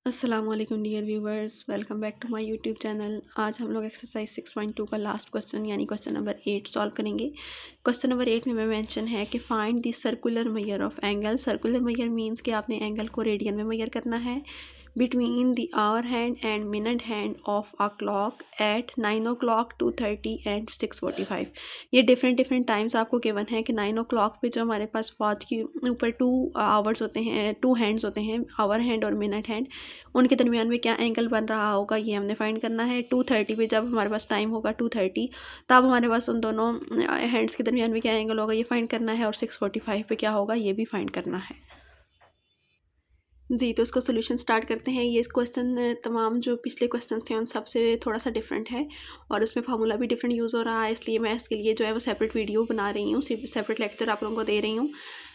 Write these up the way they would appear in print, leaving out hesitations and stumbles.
अस्सलाम वालेकुम dear viewers, welcome back to my YouTube channel. आज हम लोग एक्सरसाइज 6.2 का लास्ट क्वेश्चन यानी क्वेश्चन नंबर 8 सॉल्व करेंगे। क्वेश्चन नंबर 8 में मेंशन है कि find the circular measure of angle. Circular measure means कि आपने एंगल को रेडियन में मेजर करना है between the hour hand and minute hand of a clock at 9 o'clock, 2:30 and 6:45। ये डिफरेंट टाइम्स आपको गिवन है कि 9 o'clock पे जो हमारे पास वॉच के ऊपर 2 आवर्स होते हैं, 2 हैंड्स होते हैं, आवर हैंड और मिनट हैंड, उनके दरमियान में क्या एंगल बन रहा होगा ये हमने फाइंड करना है। 2:30 पे जब हमारे पास टाइम होगा 2:30, तब हमारे पास उन दोनों हैंड्स के दरमियान में क्या एंगल होगा ये फाइंड करना है, और 6:45 पे क्या होगा ये भी फाइंड करना है। जी, तो इसको सॉल्यूशन स्टार्ट करते हैं। ये क्वेश्चन तमाम जो पिछले क्वेश्चन थे उन सबसे थोड़ा सा डिफरेंट है और उसमें फार्मूला भी डिफरेंट यूज़ हो रहा है, इसलिए मैं इसके लिए जो है वो सेपरेट वीडियो बना रही हूँ, सेपरेट लेक्चर आप लोगों को दे रही हूँ।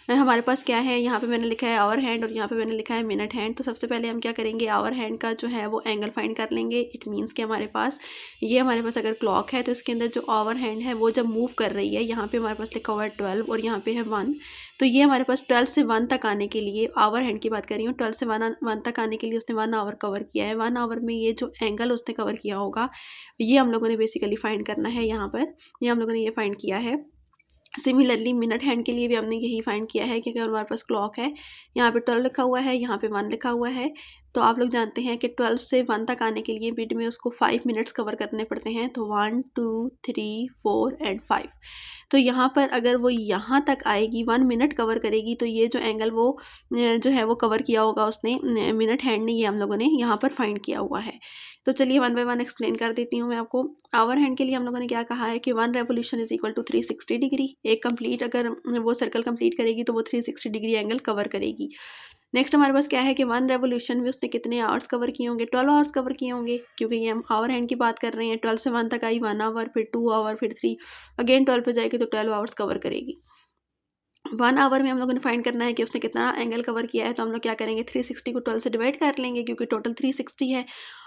हमारे पास क्या है, यहाँ पे मैंने लिखा है आवर हैंड और यहाँ पे मैंने लिखा है मिनट हैंड। तो सबसे पहले हम क्या करेंगे, आवर हैंड का जो है वो एंगल फाइंड कर लेंगे। इट मीन्स कि हमारे पास अगर क्लॉक है तो इसके अंदर जो आवर हैंड है वो जब मूव कर रही है, यहाँ पे हमारे पास लिखा हुआ है 12 और यहाँ पे है 1, तो ये हमारे पास 12 से 1 तक आने के लिए, आवर हैंड की बात कर रही हूँ, 12 से 1 तक आने के लिए उसने 1 आवर कवर किया है। 1 आवर में ये जो एंगल उसने कवर किया होगा ये हम लोगों ने बेसिकली फाइंड करना है। यहाँ पर ये हम लोगों ने ये फाइंड किया है। सिमिलरली मिनट हैंड के लिए भी हमने यही फाइंड किया है, क्योंकि हमारे पास क्लॉक है, यहाँ पे 12 लिखा हुआ है, यहाँ पे 1 लिखा हुआ है। तो आप लोग जानते हैं कि 12 से 1 तक आने के लिए बीच में उसको 5 मिनट्स कवर करने पड़ते हैं। तो 1 2 3 4 एंड 5। तो यहाँ पर अगर वो यहाँ तक आएगी, 1 मिनट कवर करेगी, तो ये जो एंगल वो जो है वो कवर किया होगा उसने, मिनट हैंड ने, ये हम लोगों ने यहाँ पर फाइंड किया हुआ है। तो चलिए 1 बाय 1 एक्सप्लेन कर देती हूँ मैं आपको। आवर हैंड के लिए हम लोगों ने क्या कहा है कि 1 revolution is equal to 360 degree. एक कंप्लीट अगर वो सर्कल कंप्लीट करेगी तो वो 360 डिग्री एंगल कवर करेगी। नेक्स्ट हमारे पास क्या है कि 1 रेवोल्यूशन में उसने कितने आवर्स कवर किए होंगे, 12 आवर्स कवर किए होंगे, क्योंकि ये हम आवर हैंड की बात कर रहे हैं। 12 से 1 तक आई 1 आवर, फिर 2 आवर, फिर 3, अगेन 12 पे जाएगी तो 12 आवर्स कवर करेगी। 1 आवर में हम लोगों ने फाइंड करना है कि उसने कितना एंगल कवर किया है। तो हम लोग क्या करेंगे, 360 को 12 से डिवाइड कर लेंगे, क्योंकि टोटल 360 है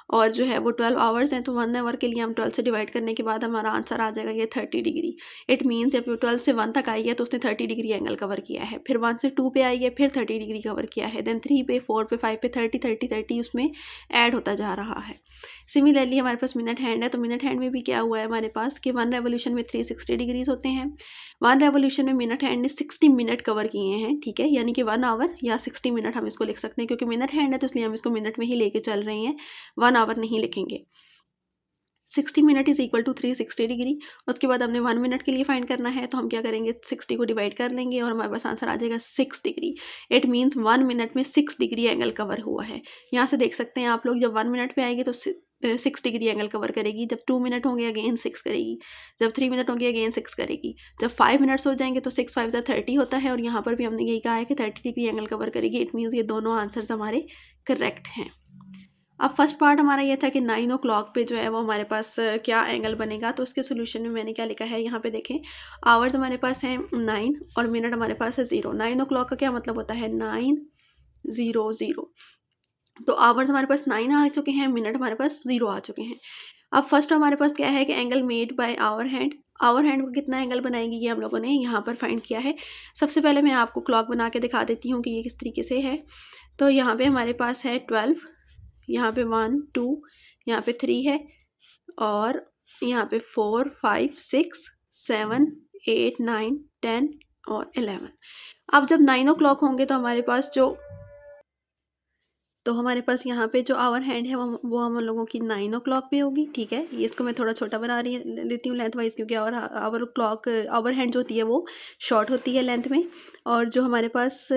और जो है वो 12 आवर्स हैं। तो 1 आवर के लिए हम 12 से डिवाइड करने के बाद हमारा आंसर आ जाएगा ये 30 डिग्री। इट मीन्स जब 12 से 1 तक आई है तो उसने 30 डिग्री एंगल कवर किया है। फिर 1 से 2 पे आई है, फिर 30 डिग्री कवर किया है। देन 3 पे, 4 पे, 5 पे 30 30 30 उसमें ऐड होता जा रहा है। सिमिलरली हमारे पास मिनट हैंड है, तो मिनट हैंड में भी क्या हुआ है हमारे पास कि 1 रेवोल्यूशन में 360 डिग्रीज होते हैं। 1 रेवोल्यूशन में मिनट हैंड ने 60 मिनट कवर किए हैं, ठीक है, यानी कि 1 आवर या 60 मिनट हम इसको लिख सकते हैं, क्योंकि मिनट हैंड है तो इसलिए हम इसको मिनट में ही लेके चल रहे हैं, 1 आवर नहीं लिखेंगे। 60 minute is equal to 360 degree. उसके बाद हमने 1 मिनट के लिए फाइंड करना है, तो हम क्या करेंगे, 60 को डिवाइड कर लेंगे और हमारे पास आंसर आ जाएगा 6 डिग्री। इट मीन्स 1 मिनट में 6 डिग्री एंगल कवर हुआ है। यहाँ से देख सकते हैं आप लोग, जब 1 मिनट पे आएगी तो 6 डिग्री एंगल कवर करेगी, जब 2 मिनट होंगे अगेन 6 करेगी, जब 3 मिनट होंगे अगेन 6 करेगी, जब 5 मिनट्स हो जाएंगे तो 6 5 30 होता है, और यहाँ पर भी हमने यही कहा है कि 30 डिग्री एंगल कवर करेगी। इट मीन्स ये दोनों आंसर्स हमारे करेक्ट हैं। अब फर्स्ट पार्ट हमारा ये था कि 9 o'clock पे जो है वो हमारे पास क्या एंगल बनेगा। तो उसके सोल्यूशन में मैंने क्या लिखा है, यहाँ पे देखें, आवर्स हमारे पास हैं 9 और मिनट हमारे पास है 0। 9 o'clock का क्या मतलब होता है, 9:00। तो आवर्स हमारे पास 9 आ चुके हैं, मिनट हमारे पास 0 आ चुके हैं। अब फर्स्ट हमारे पास क्या है कि angle made by hour hand. Hour hand को कितना एंगल बनाएगी ये हम लोगों ने यहाँ पर फाइंड किया है। सबसे पहले मैं आपको क्लॉक बना के दिखा देती हूँ कि ये किस तरीके से है। तो यहाँ पे हमारे पास है 12, यहाँ पे 1 2, यहाँ पे 3 है, और यहाँ पे 4 5 6 7 8 9 10 और 11। अब जब 9 o'clock होंगे तो हमारे पास यहाँ पे जो आवर हैंड है वो हम लोगों की 9 o'clock पे होगी, ठीक है। ये इसको मैं थोड़ा छोटा बना लेती हूँ लेंथ वाइज, क्योंकि आवर हैंड जो होती है वो शॉर्ट होती है लेंथ में, और जो हमारे पास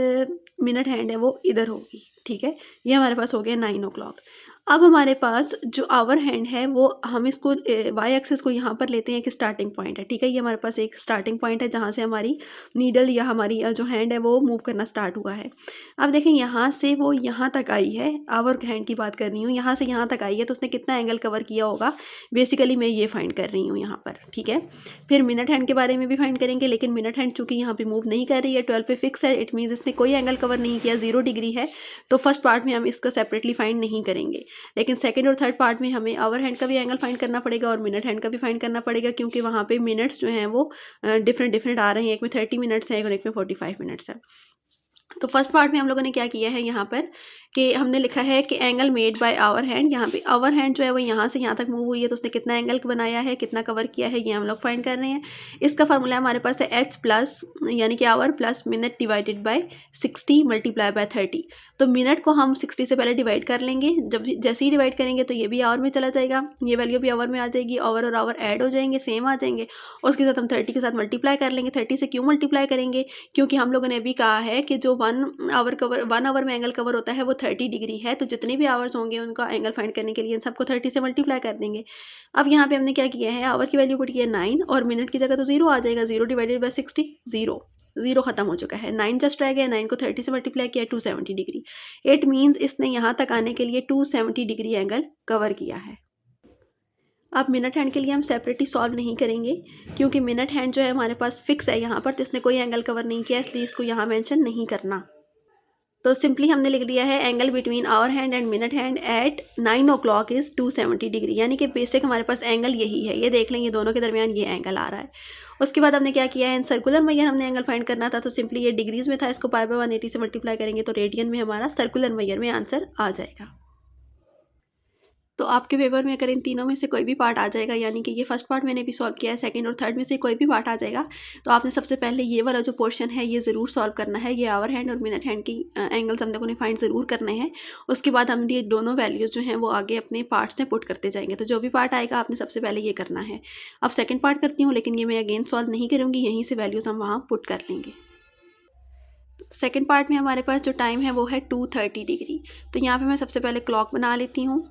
मिनट हैंड है वो इधर होगी, ठीक है। ये हमारे पास हो गया 9 o'clock। अब हमारे पास जो आवर हैंड है वो हम इसको वाई एक्सिस को यहाँ पर लेते हैं, एक स्टार्टिंग पॉइंट है, ठीक है। ये हमारे पास एक स्टार्टिंग पॉइंट है जहाँ से हमारी नीडल या हमारी जो हैंड है वो मूव करना स्टार्ट हुआ है। अब देखें, यहाँ से वो यहाँ तक आई है, आवर हैंड की बात कर रही हूँ, यहाँ से यहाँ तक आई है, तो उसने कितना एंगल कवर किया होगा, बेसिकली मैं ये फाइंड कर रही हूँ यहाँ पर, ठीक है। फिर मिनट हैंड के बारे में भी फाइंड करेंगे, लेकिन मिनट हैंड चूँकि यहाँ पे मूव नहीं कर रही है, 12 पे फिक्स है, इट मीन्स इसने कोई एंगल कवर नहीं किया, 0 डिग्री है। तो फर्स्ट पार्ट में हम इसका सेपरेटली फाइंड नहीं करेंगे, लेकिन सेकंड और थर्ड पार्ट में हमें आवर हैंड का भी एंगल फाइंड करना पड़ेगा और मिनट हैंड का भी फाइंड करना पड़ेगा, क्योंकि वहाँ पे मिनट्स जो हैं वो डिफरेंट आ रहे हैं। एक में 30 मिनट्स है और एक में 45 मिनट्स है। तो फर्स्ट पार्ट में हम लोगों ने क्या किया है यहाँ पर कि हमने लिखा है कि angle made by hour hand. यहाँ पे आवर हैंड जो है वो यहाँ से यहाँ तक मूव हुई है, तो उसने कितना एंगल बनाया है, कितना कवर किया है, ये हम लोग फाइंड कर रहे हैं। इसका फार्मूला हमारे पास है एच प्लस यानी कि hour plus minute divided by 60 multiply by 30। तो मिनट को हम 60 से पहले डिवाइड कर लेंगे, जब जैसे ही डिवाइड करेंगे तो ये भी आवर में चला जाएगा, ये वैल्यू भी आवर में आ जाएगी, आवर और आवर ऐड हो जाएंगे, सेम आ जाएंगे। उसके साथ हम 30 के साथ मल्टीप्लाई कर लेंगे। 30 से क्यों मल्टीप्लाई करेंगे, क्योंकि हम लोगों ने अभी कहा है कि जो 1 आवर में एंगल कवर होता है वो 30 डिग्री है, तो जितने भी आवर्स होंगे उनका एंगल फाइंड करने के लिए इन सबको 30 से मल्टीप्लाई कर देंगे। अब यहाँ पे हमने क्या किया है, आवर की वैल्यू पुट की है 9 और मिनट की जगह तो 0 आ जाएगा। 0 डिवाइडेड बाय 60, 0 खत्म हो चुका है। 9 जस्ट रह गया, 9 को 30 से मल्टीप्लाई किया 270 डिग्री। इट मीन्स इसने यहाँ तक आने के लिए 270 डिग्री एंगल कवर किया है। अब मिनट हैंड के लिए हम सेपरेटली सॉल्व नहीं करेंगे, क्योंकि मिनट हैंड जो है हमारे पास फिक्स है यहाँ पर, तो इसने कोई एंगल कवर नहीं किया, इसलिए इसको यहाँ मेंशन नहीं करना। तो सिंपली हमने लिख दिया है angle between hour hand and minute hand at 9 o'clock is 270 degree, यानी कि बेसिक हमारे पास एंगल यही है। ये देख लें, ये दोनों के दरमियान ये एंगल आ रहा है। उसके बाद हमने क्या किया है, इन सर्कुलर मैयर हमने एंगल फाइंड करना था, तो सिंपली ये डिग्रीज में था, इसको पाई बाय 180 से मल्टीप्लाई करेंगे तो रेडियन में हमारा सर्कुलर मैयर में आंसर आ जाएगा। तो आपके पेपर में अगर इन तीनों में से कोई भी पार्ट आ जाएगा, यानी कि ये फर्स्ट पार्ट मैंने भी सॉल्व किया है, सेकंड और थर्ड में से कोई भी पार्ट आ जाएगा, तो आपने सबसे पहले ये वाला जो पोर्शन है ये ज़रूर सॉल्व करना है। ये आवर हैंड और मिनट हैंड की एंगल्स हम लोगों ने फाइंड ज़रूर करने हैं। उसके बाद हम ये दोनों वैल्यूज़ जो हैं वो आगे अपने पार्ट्स में पुट करते जाएंगे। तो जो भी पार्ट आएगा आपने सबसे पहले ये करना है। अब सेकेंड पार्ट करती हूँ, लेकिन ये मैं अगेन सॉल्व नहीं करूँगी, यहीं से वैल्यूज़ हम वहाँ पुट कर लेंगे। सेकेंड पार्ट में हमारे पास जो टाइम है वो है 230 डिग्री। तो यहाँ पर मैं सबसे पहले क्लॉक बना लेती हूँ।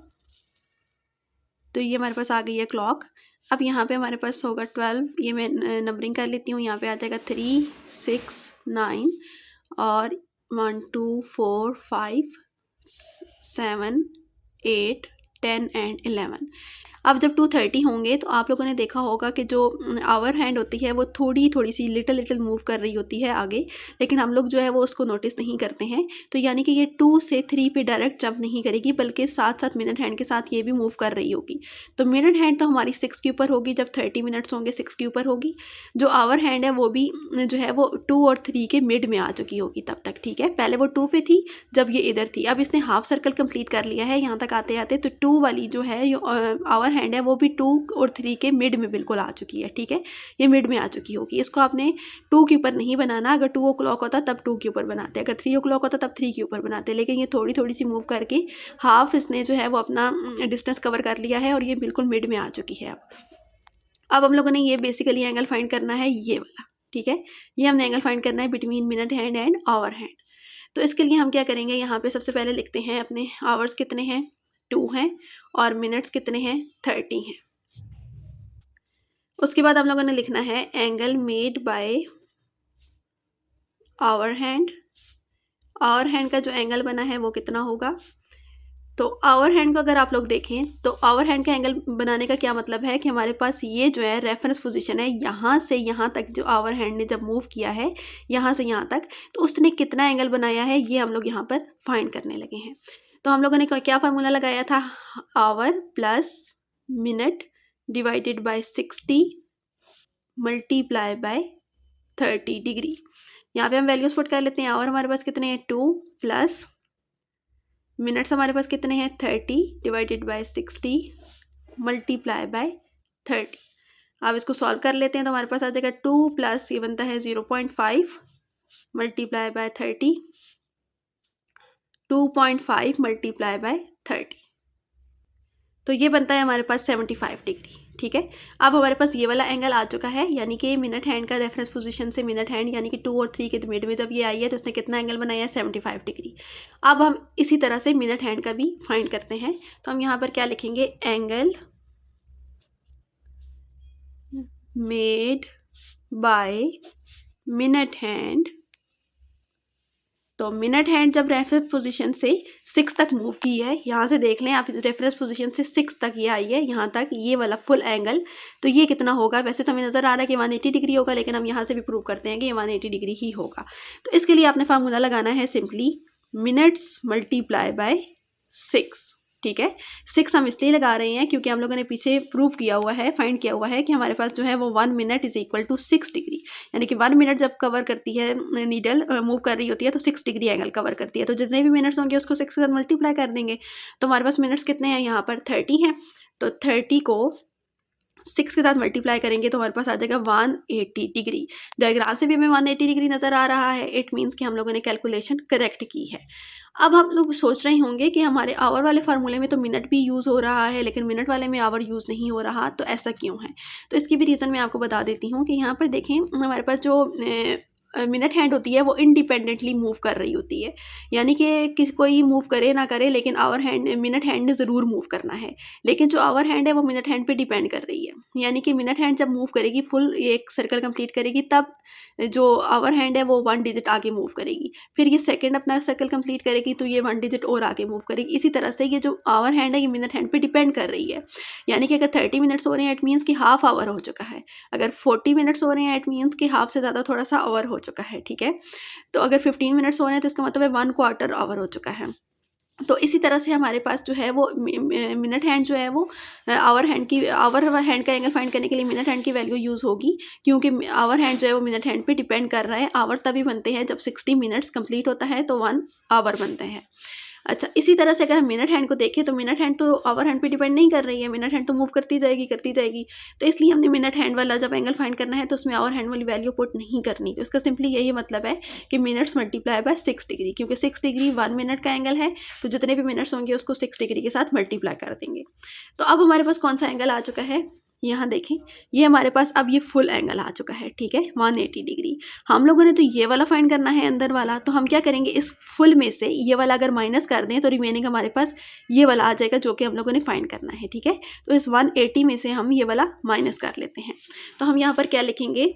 तो ये हमारे पास आ गई है क्लॉक। अब यहाँ पे हमारे पास होगा 12, ये मैं नंबरिंग कर लेती हूँ। यहाँ पे आ जाएगा 3, 6, 9 और 1, 2, 4, 5, 7, 8, 10 एंड 11। अब जब 230 होंगे तो आप लोगों ने देखा होगा कि जो आवर हैंड होती है वो थोड़ी सी लिटिल मूव कर रही होती है आगे, लेकिन हम लोग जो है वो उसको नोटिस नहीं करते हैं। तो यानी कि ये 2 से 3 पे डायरेक्ट जंप नहीं करेगी, बल्कि साथ साथ मिनट हैंड के साथ ये भी मूव कर रही होगी। तो मिनट हैंड तो हमारी 6 के ऊपर होगी, जब 30 मिनट्स होंगे 6 के ऊपर होगी। जो आवर हैंड है वो भी जो है वो 2 और 3 के मिड में आ चुकी होगी तब तक, ठीक है। पहले वो 2 पे थी जब ये इधर थी, अब इसने हाफ सर्कल कंप्लीट कर लिया है यहाँ तक आते आते। तो 2 वाली जो है आवर हैंड है वो भी 2 और 3 के मिड में बिल्कुल आ चुकी है, ठीक है। ये मिड में आ चुकी होगी। इसको आपने 2 के ऊपर नहीं बनाना। अगर 2 o'clock होता तब 2 के ऊपर बनाते, अगर 3 o'clock होता तब 3 के ऊपर बनाते, लेकिन ये थोड़ी सी मूव करके हाफ इसने जो है वो अपना डिस्टेंस कवर कर लिया है और ये बिल्कुल मिड में आ चुकी है। अब हम लोगों ने ये बेसिकली एंगल फाइंड करना है, ये वाला, ठीक है। ये हमने एंगल फाइंड करना है between minute hand and hour hand. तो इसके लिए हम क्या करेंगे, यहाँ पे सबसे पहले लिखते हैं अपने आवर्स कितने हैं, 2 हैं, और मिनट्स कितने हैं, 30 हैं। उसके बाद हम लोगों ने लिखना है angle made by hour hand. Hour hand का जो एंगल बना है वो कितना होगा। तो आवर हैंड को अगर आप लोग देखें तो आवर हैंड का एंगल बनाने का क्या मतलब है कि हमारे पास ये जो है रेफरेंस पोजीशन है, यहाँ से यहाँ तक जो आवर हैंड ने जब मूव किया है यहाँ से यहाँ तक, तो उसने कितना एंगल बनाया है ये हम लोग यहाँ पर फाइंड करने लगे हैं। तो हम लोगों ने क्या फार्मूला लगाया था, hour plus minute divided by 60 multiply by 30 degree. यहाँ पे हम वैल्यूज पुट कर लेते हैं। आवर हमारे पास कितने हैं, 2 प्लस मिनट्स हमारे पास कितने हैं, 30 डिवाइडेड बाय 60 मल्टीप्लाई बाय 30। अब इसको सॉल्व कर लेते हैं तो हमारे पास आ जाएगा 2 प्लस ये बनता है 0.5 मल्टीप्लाई बाय 30, 2.5 मल्टीप्लाई बाय 30, तो ये बनता है हमारे पास 75 डिग्री, ठीक है। अब हमारे पास ये वाला एंगल आ चुका है, यानी कि मिनट हैंड का रेफरेंस पोजीशन से मिनट हैंड यानी कि 2 और 3 के मिड में जब ये आई है तो उसने कितना एंगल बनाया है, 75 डिग्री। अब हम इसी तरह से मिनट हैंड का भी फाइंड करते हैं। तो हम यहाँ पर क्या लिखेंगे, angle made by minute hand. तो मिनट हैंड जब रेफरेंस पोजीशन से 6 तक मूव की है, यहाँ से देख लें आप, रेफरेंस पोजीशन से 6 तक ये आई है, यहाँ तक ये वाला फुल एंगल, तो ये कितना होगा। वैसे तो हमें नज़र आ रहा है कि 180 डिग्री होगा, लेकिन हम यहाँ से भी प्रूव करते हैं कि ये 180 डिग्री ही होगा। तो इसके लिए आपने फार्मूला लगाना है सिंपली मिनट्स मल्टीप्लाई बाय 6। ठीक है। 6 हम इसलिए लगा रहे हैं क्योंकि हम लोगों ने पीछे प्रूव किया हुआ है, फाइंड किया हुआ है कि हमारे पास जो है वो 1 minute is equal to 6 degree, यानी कि 1 मिनट जब कवर करती है नीडल मूव कर रही होती है तो 6 डिग्री एंगल कवर करती है। तो जितने भी मिनट्स होंगे उसको 6 के साथ मल्टीप्लाई कर देंगे, तो हमारे पास मिनट्स कितने हैं, यहाँ पर 30 हैं। तो 30 को 6 के साथ मल्टीप्लाई करेंगे तो हमारे पास आ जाएगा 180 डिग्री। डायग्राम से भी हमें 180 डिग्री नज़र आ रहा है। इट मीन्स कि हम लोगों ने कैलकुलेशन करेक्ट की है। अब हम लोग सोच रहे होंगे कि हमारे आवर वाले फार्मूले में तो मिनट भी यूज़ हो रहा है लेकिन मिनट वाले में आवर यूज़ नहीं हो रहा, तो ऐसा क्यों है? तो इसकी भी रीज़न मैं आपको बता देती हूँ कि यहाँ पर देखें, हमारे पास जो मिनट हैंड होती है वो इंडिपेंडेंटली मूव कर रही होती है, यानी कि किसी कोई मूव करे ना करे लेकिन आवर हैंड मिनट हैंड ने ज़रूर मूव करना है। लेकिन जो आवर हैंड है वो मिनट हैंड पे डिपेंड कर रही है, यानी कि मिनट हैंड जब मूव करेगी, फुल एक सर्कल कंप्लीट करेगी, तब जो आवर हैंड है वो 1 डिजिट आगे मूव करेगी। फिर ये सेकंड अपना सर्कल कंप्लीट करेगी तो ये 1 डिजिट और आगे मूव करेगी। इसी तरह से ये जो आवर हैंड है ये मिनट हैंड पे डिपेंड कर रही है, यानी कि अगर 30 मिनट्स हो रहे हैं इट मीन्स कि हाफ आवर हो चुका है, अगर 40 मिनट्स हो रहे हैं इट मीन्स कि हाफ से ज़्यादा थोड़ा सा आवर हो चुका है, ठीक है। तो अगर 15 मिनट्स हो रहे हैं तो इसका मतलब है 1/4 आवर हो चुका है। तो इसी तरह से हमारे पास जो है वो मिनट हैंड जो है वो आवर हैंड का एंगल फाइंड करने के लिए मिनट हैंड की वैल्यू यूज़ होगी, क्योंकि आवर हैंड जो है वो मिनट हैंड पे डिपेंड कर रहा है। आवर तभी बनते हैं जब 60 मिनट्स कंप्लीट होता है तो 1 आवर बनते हैं। अच्छा, इसी तरह से अगर हम मिनट हैंड को देखें तो मिनट हैंड तो आवर हैंड पे डिपेंड नहीं कर रही है, मिनट हैंड तो मूव करती जाएगी। तो इसलिए हमने मिनट हैंड वाला जब एंगल फाइंड करना है तो उसमें आवर हैंड वाली वैल्यू पुट नहीं करनी। तो इसका सिंपली यही मतलब है कि मिनट्स मल्टीप्लाई बाय 6 डिग्री, क्योंकि 6 डिग्री 1 मिनट का एंगल है, तो जितने भी मिनट्स होंगे उसको 6 डिग्री के साथ मल्टीप्लाई कर देंगे। तो अब हमारे पास कौन सा एंगल आ चुका है, यहाँ देखें, ये हमारे पास अब ये फुल एंगल आ चुका है, ठीक है, 180 डिग्री। हम लोगों ने तो ये वाला फाइंड करना है अंदर वाला, तो हम क्या करेंगे, इस फुल में से ये वाला अगर माइनस कर दें तो रिमेनिंग हमारे पास ये वाला आ जाएगा जो कि हम लोगों ने फाइंड करना है, ठीक है। तो इस 180 में से हम ये वाला माइनस कर लेते हैं। तो हम यहाँ पर क्या लिखेंगे,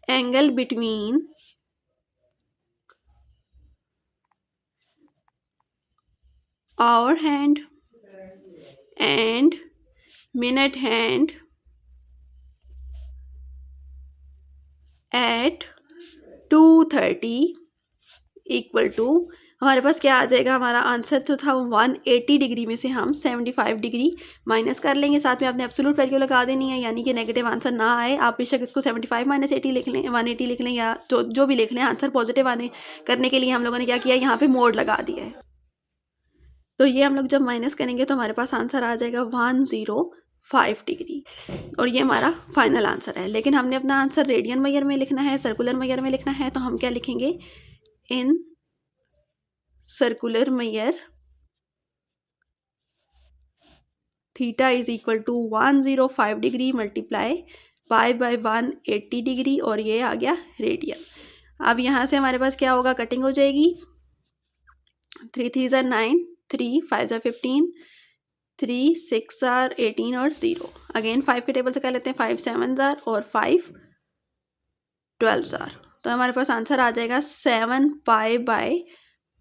angle between hour hand and minute hand at 230 equal to, हमारे पास क्या आ जाएगा, हमारा आंसर जो था 180 डिग्री में से हम 75 डिग्री माइनस कर लेंगे। साथ में आपने एब्सोल्यूट वैल्यू लगा देनी है, यानी कि नेगेटिव आंसर ना आए। आप बेशक इसको 75 माइनस 80 लिख लें, 180 लिख लें, या जो भी लिख लें, आंसर पॉजिटिव आने करने के लिए हम लोगों ने क्या किया, यहाँ पे मोड लगा दिया है। तो ये हम लोग जब माइनस करेंगे तो हमारे पास आंसर आ जाएगा 105 डिग्री, और ये हमारा फाइनल आंसर है। लेकिन हमने अपना आंसर रेडियन मेजर में लिखना है, सर्कुलर मेजर में लिखना है, तो हम क्या लिखेंगे, in circular measure theta is equal to 105 degree multiply pi by 180 degree, और ये आ गया रेडियन। अब यहाँ से हमारे पास क्या होगा, कटिंग हो जाएगी, 3 3 ज़ार 9, 3 5 ज़ार 15, 3 6 ज़ार 18 और 0 अगेन 5 के टेबल से कर लेते हैं, 5 7 ज़ार और 5 12 ज़ार। तो हमारे पास आंसर आ जाएगा 7 पाई बाय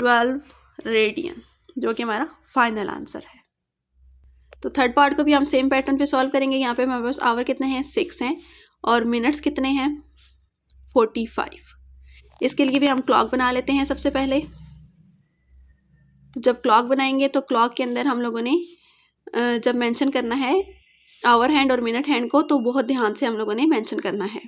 12 रेडियन, जो कि हमारा फाइनल आंसर है। तो थर्ड पार्ट को भी हम सेम पैटर्न पे सॉल्व करेंगे। यहाँ पे हमारे पास आवर कितने हैं, 6 हैं, और मिनट्स कितने हैं, 45। इसके लिए भी हम क्लॉक बना लेते हैं सबसे पहले। तो जब क्लॉक बनाएंगे तो क्लॉक के अंदर हम लोगों ने जब मेंशन करना है आवर हैंड और मिनट हैंड को, तो बहुत ध्यान से हम लोगों ने मेंशन करना है।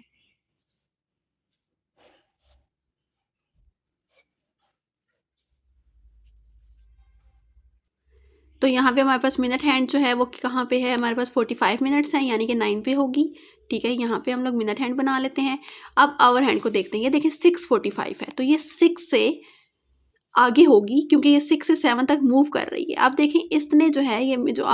तो यहाँ पे हमारे पास मिनट हैंड जो है वो कहाँ पे है, हमारे पास 45 मिनट्स हैं, यानी कि 9 पे होगी, ठीक है। यहाँ पे हम लोग मिनट हैंड बना लेते हैं। अब आवर हैंड को देखते हैं, ये देखिए 6:45 है, तो ये 6 से आगे होगी क्योंकि ये 6 से 7 तक मूव कर रही है। आप देखें, इसने जो है, ये जो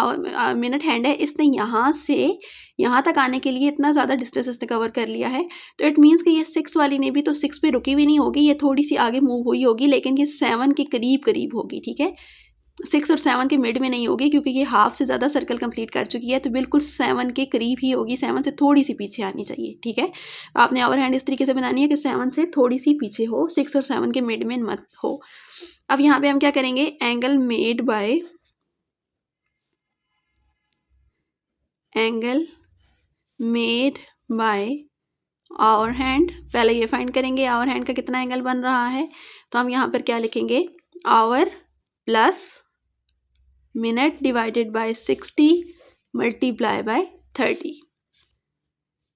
मिनट हैंड है, इसने यहाँ से यहाँ तक आने के लिए इतना ज़्यादा डिस्टेंस इसने कवर कर लिया है। तो इट मीन्स कि ये 6 वाली ने भी तो 6 पे रुकी भी नहीं होगी, ये थोड़ी सी आगे मूव हुई होगी, लेकिन ये 7 के करीब होगी, ठीक है। 6 और 7 के मिड में नहीं होगी, क्योंकि ये हाफ से ज़्यादा सर्कल कंप्लीट कर चुकी है, तो बिल्कुल 7 के करीब ही होगी, 7 से थोड़ी सी पीछे आनी चाहिए, ठीक है। आपने आवर हैंड इस तरीके से बनानी है कि 7 से थोड़ी सी पीछे हो, 6 और 7 के मिड में मत हो। अब यहाँ पे हम क्या करेंगे, angle made by hour hand, पहले ये फाइंड करेंगे आवर हैंड का कितना एंगल बन रहा है। तो हम यहाँ पर क्या लिखेंगे, hour plus minute divided by 60 multiply by 30।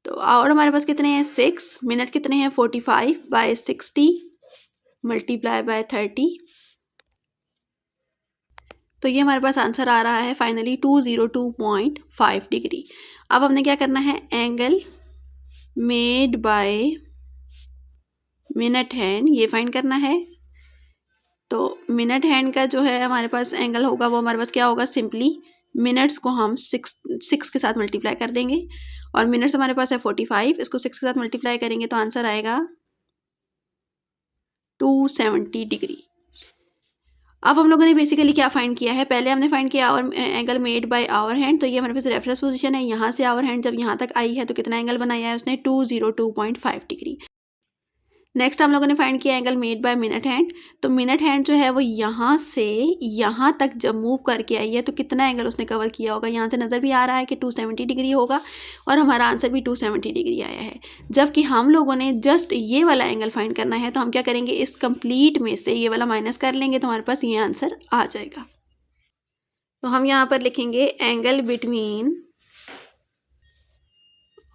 तो आवर हमारे पास कितने हैं 6, मिनट कितने हैं 45 बाय 60 मल्टीप्लाई बाय 30। तो ये हमारे पास आंसर आ रहा है फाइनली 202.5 डिग्री। अब हमने क्या करना है, angle made by minute hand ये फाइंड करना है। तो मिनट हैंड का जो है हमारे पास एंगल होगा वो हमारे पास क्या होगा, सिंपली मिनट्स को हम 6 के साथ मल्टीप्लाई कर देंगे और मिनट्स हमारे पास है 45, इसको 6 के साथ मल्टीप्लाई करेंगे तो आंसर आएगा 270 डिग्री। अब हम लोगों ने बेसिकली क्या फाइंड किया है, पहले हमने फाइंड किया hour angle made by hour hand. तो ये हमारे पास रेफरेंस पोजीशन है, यहाँ से आवर हैंड जब यहाँ तक आई है तो कितना एंगल बनाया है उसने 202.5 डिग्री। नेक्स्ट हम लोगों ने फाइंड किया angle made by minute hand. तो मिनट हैंड जो है वो यहाँ से यहाँ तक जब मूव करके आई है तो कितना एंगल उसने कवर किया होगा, यहाँ से नज़र भी आ रहा है कि 270 डिग्री होगा और हमारा आंसर भी 270 डिग्री आया है। जबकि हम लोगों ने जस्ट ये वाला एंगल फाइंड करना है तो हम क्या करेंगे, इस कंप्लीट में से ये वाला माइनस कर लेंगे तो हमारे पास ये आंसर आ जाएगा। तो हम यहाँ पर लिखेंगे angle between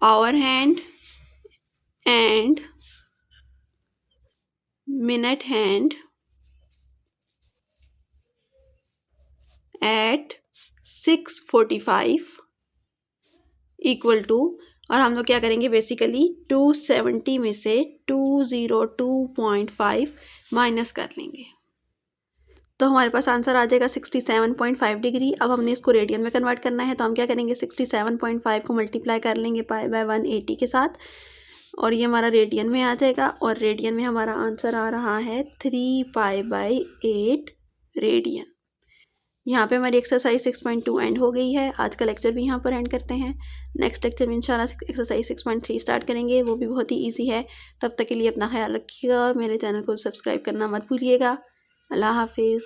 hour hand and minute hand at 6:45 equal to, और हम लोग क्या करेंगे बेसिकली 270 में से 202.5 माइनस कर लेंगे तो हमारे पास आंसर आ जाएगा 67.5 डिग्री। अब हमने इसको रेडियन में कन्वर्ट करना है तो हम क्या करेंगे 67.5 को मल्टीप्लाई कर लेंगे पाई बाय 180 के साथ और ये हमारा रेडियन में आ जाएगा और रेडियन में हमारा आंसर आ रहा है 3π/8 रेडियन। यहाँ पे हमारी एक्सरसाइज 6.2 एंड हो गई है। आज का लेक्चर भी यहाँ पर एंड करते हैं। नेक्स्ट लेक्चर में इंशाल्लाह एक्सरसाइज 6.3 स्टार्ट करेंगे, वो भी बहुत ही इजी है। तब तक के लिए अपना ख्याल रखिएगा, मेरे चैनल को सब्सक्राइब करना मत भूलिएगा। अल्लाह हाफिज़।